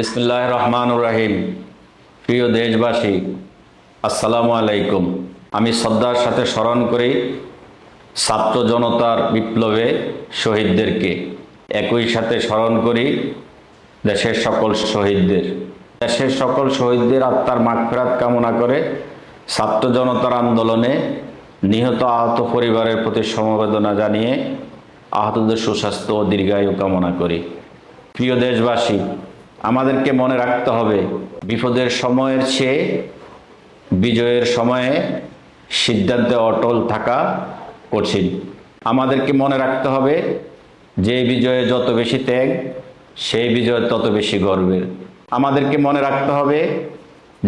বিসমিল্লাহির রহমানির রহিম। প্রিয় দেশবাসী, আসসালামু আলাইকুম। আমি শ্রদ্ধার সাথে স্মরণ করি ছাত্র জনতার বিপ্লবে শহীদদেরকে। একই সাথে স্মরণ করি দেশের সকল শহীদদের। দেশের সকল শহীদদের আত্মার মাগফিরাত কামনা করে ছাত্র জনতার আন্দোলনে নিহত আহত পরিবারের প্রতি সমবেদনা জানিয়ে আহতদের সুস্বাস্থ্য ও দীর্ঘায়ু কামনা করি। প্রিয় দেশবাসী, আমাদেরকে মনে রাখতে হবে বিপদের সময়ের চেয়ে বিজয়ের সময়ে সিদ্ধান্তে অটল থাকা কঠিন। আমাদেরকে মনে রাখতে হবে যে বিজয়ে যত বেশি ত্যাগ সেই বিজয় তত বেশি গর্বের। আমাদেরকে মনে রাখতে হবে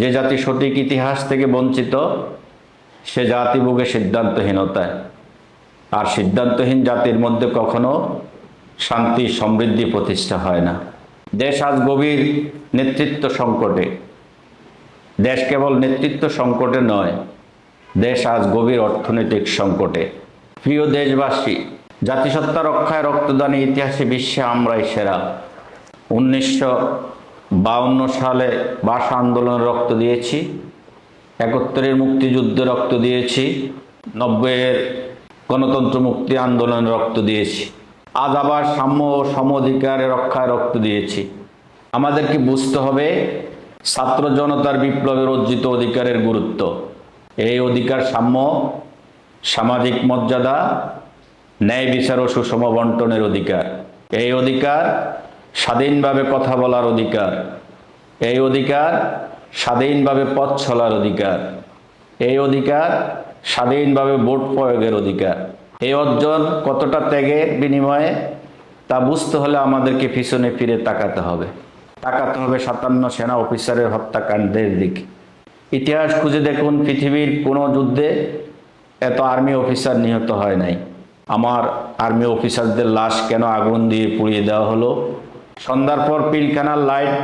যে জাতি সঠিক ইতিহাস থেকে বঞ্চিত সে জাতি ভোগে সিদ্ধান্তহীনতায়, আর সিদ্ধান্তহীন জাতির মধ্যে কখনো শান্তি সমৃদ্ধি প্রতিষ্ঠা হয় না। দেশ আজ গভীর নেতৃত্ব সংকটে। দেশ কেবল নেতৃত্ব সংকটে নয়, দেশ আজ গভীর অর্থনৈতিক সংকটে। প্রিয় দেশবাসী, জাতিসত্তা রক্ষায় রক্তদানের ইতিহাসে বিশ্বে আমরাই সেরা। 1952 সালে ভাষা আন্দোলনে রক্ত দিয়েছি, 71-এর মুক্তিযুদ্ধে রক্ত দিয়েছি, 90-এর গণতন্ত্র মুক্তি আন্দোলনে রক্ত দিয়েছি, আজ আবার সাম্য ও সম অধিকারে রক্ষায় রক্ত দিয়েছি। আমাদেরকে বুঝতে হবে ছাত্র জনতার বিপ্লবের অর্জিত অধিকারের গুরুত্ব। এই অধিকার সাম্য, সামাজিক মর্যাদা, ন্যায় বিচার ও সুষম বন্টনের অধিকার। এই অধিকার স্বাধীনভাবে কথা বলার অধিকার। এই অধিকার স্বাধীনভাবে পথ চলার অধিকার। এই অধিকার স্বাধীনভাবে ভোট প্রয়োগের অধিকার। এই অর্জন কতটা ত্যাগের বিনিময়ে তা বুঝতে হলে আমাদেরকে পিছনে ফিরে তাকাতে হবে 57 সেনা অফিসারের হত্যাকাণ্ডের দিকে। ইতিহাস খুঁজে দেখুন, পৃথিবীর কোনো যুদ্ধে এত আর্মি অফিসার নিহত হয় নাই। আমার আর্মি অফিসারদের লাশ কেন আগুন দিয়ে পুড়িয়ে দেওয়া হলো? সন্ধ্যার পর পিলখানার লাইট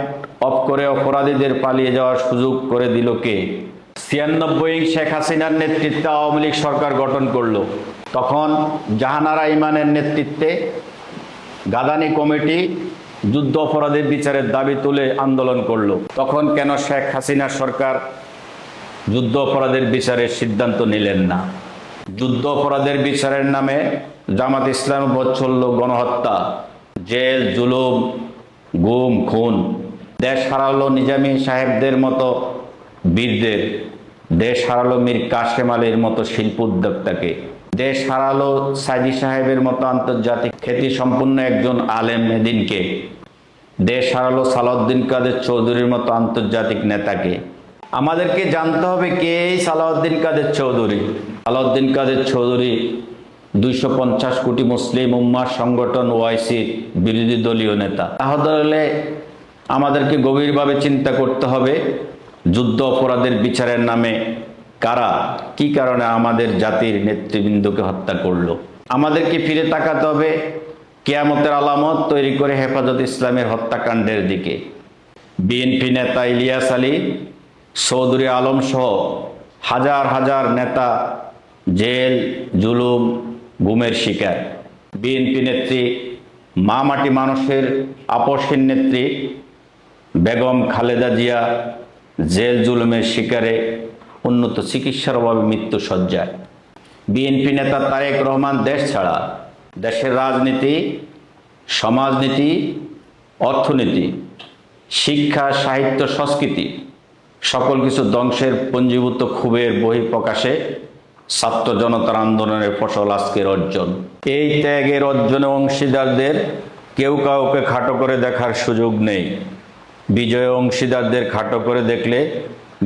অফ করে অপরাধীদের পালিয়ে যাওয়ার সুযোগ করে দিল কে? 96 শেখ হাসিনার নেতৃত্বে আওয়ামী লীগ সরকার গঠন করলো। তখন জাহানারা ইমানের নেতৃত্বে গাদানি কমিটি যুদ্ধ অপরাধের বিচারের দাবি তুলে আন্দোলন করলো। তখন কেন শেখ হাসিনা সরকার যুদ্ধ অপরাধের বিচারের সিদ্ধান্ত নিলেন না? যুদ্ধ অপরাধের বিচারের নামে জামাত ইসলামের উপর চলল গণহত্যা, জেল, জুলুম, গুম, খুন। দেশ হারালো নিজামী সাহেবদের মতো বীরদের, দেশ হারালো মীর কাশেম আলীর মতো শিল্প উদ্যোক্তাকে, দেশ হারালো সাইদি সাহেবের মতো আন্তর্জাতিক খ্যাতি সম্পন্ন একজন আলেম মেদিনকে, দেশ হারালো সালাউদ্দিন কাদের চৌধুরীর মতো আন্তর্জাতিক নেতাকে। আমাদেরকে জানতে হবে কে এই সালাউদ্দিন কাদের চৌধুরী। সালাউদ্দিন কাদের চৌধুরী 250 কোটি মুসলিম উম্মার সংগঠন ওআইসির বিরোধী দলীয় নেতা। তাহলে আমাদেরকে গভীরভাবে চিন্তা করতে হবে যুদ্ধ অপরাধের বিচারের নামে কারা, কি কারণে আমাদের জাতির নেতৃবৃন্দকে হত্যা করলো। আমাদেরকে ফিরে তাকাতে হবে কিয়ামতের আলামত তৈরি করে হেফাজত ইসলামের হত্যাকাণ্ডের দিকে। বিএনপি নেতা ইলিয়াস আলী, চৌধুরী আলম সহ হাজার হাজার নেতা জেল, জুলুম, গুমের শিকার। বিএনপি নেত্রী, মা মাটি মানুষের আপসহীন নেত্রী বেগম খালেদা জিয়া জেল জুলুমের শিকারে, উন্নত চিকিৎসার অভাবে মৃত্যু শয্যায়। বিএনপি নেতা তারেক রহমান দেশ ছাড়া। দেশের রাজনীতি, সমাজনীতি, অর্থনীতি, শিক্ষা, সাহিত্য, সংস্কৃতি সকল কিছু ধ্বংসের পঞ্জীভূত ক্ষোভের বহিঃপ্রকাশে ছাত্র জনতার আন্দোলনের ফসল আজকের অর্জন। এই ত্যাগের অর্জনে অংশীদারদের কেউ কাউকে খাটো করে দেখার সুযোগ নেই। বিজয় অংশীদারদের খাটো করে দেখলে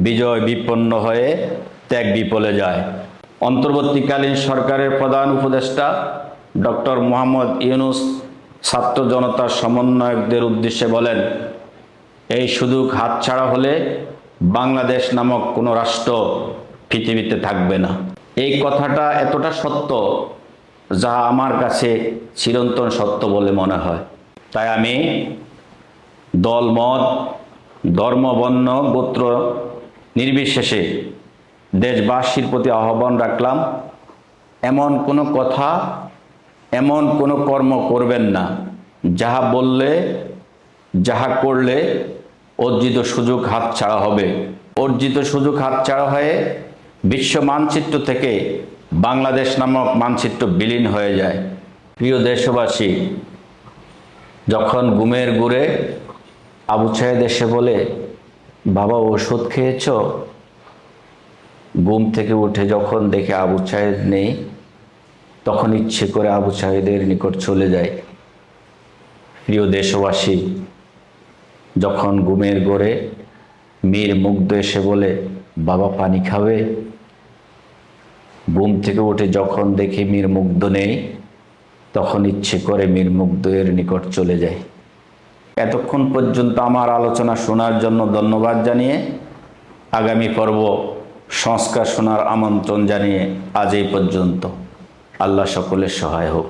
বিজয় বিপন্ন হয়ে ত্যাগ বিফলে যায়। অন্তর্বর্তীকালীন সরকারের প্রধান উপদেষ্টা ডক্টর মোহাম্মদ ইউনূস ছাত্র জনতার সমন্বয়কদের উদ্দেশ্যে বলেন, এই সুযোগ হাতছাড়া হলে বাংলাদেশ নামক কোনো রাষ্ট্র পৃথিবীতে থাকবে না। এই কথাটা এতটা সত্য যা আমার কাছে চিরন্তন সত্য বলে মনে হয়। তাই আমি দল, মত, ধর্ম, বর্ণ, গোত্র নির্বিশেষে দেশবাসীর প্রতি আহ্বান রাখলাম, এমন কোনো কথা, এমন কোনো কর্ম করবেন না যাহা বললে, যাহা করলে অর্জিত সুযোগ হাতছাড়া হবে। অর্জিত সুযোগ হাতছাড়া হয়ে বিশ্ব মানচিত্র থেকে বাংলাদেশ নামক মানচিত্র বিলীন হয়ে যায়। প্রিয় দেশবাসী, যখন ঘুমের ঘোরে আবু সাঈদ এসে বলে, বাবা ওষুধ খেয়েছ? ঘুম থেকে উঠে যখন দেখে আবু সাঈদ নেই, তখন ইচ্ছে করে আবু সাঈদের নিকট চলে যায়। প্রিয় দেশবাসী, যখন ঘুমের ঘোরে মীর মুগ্ধ এসে বলে, বাবা পানি খাবে? ঘুম থেকে উঠে যখন দেখে মীর মুগ্ধ নেই, তখন ইচ্ছে করে মীর মুগ্ধের নিকট চলে যায়। এতক্ষণ পর্যন্ত আমার আলোচনা শোনার জন্য ধন্যবাদ জানিয়ে আগামী পর্ব সংস্কার শোনার আমন্ত্রণ জানিয়ে আজ এই পর্যন্ত। আল্লাহ সকলের সহায় হোক।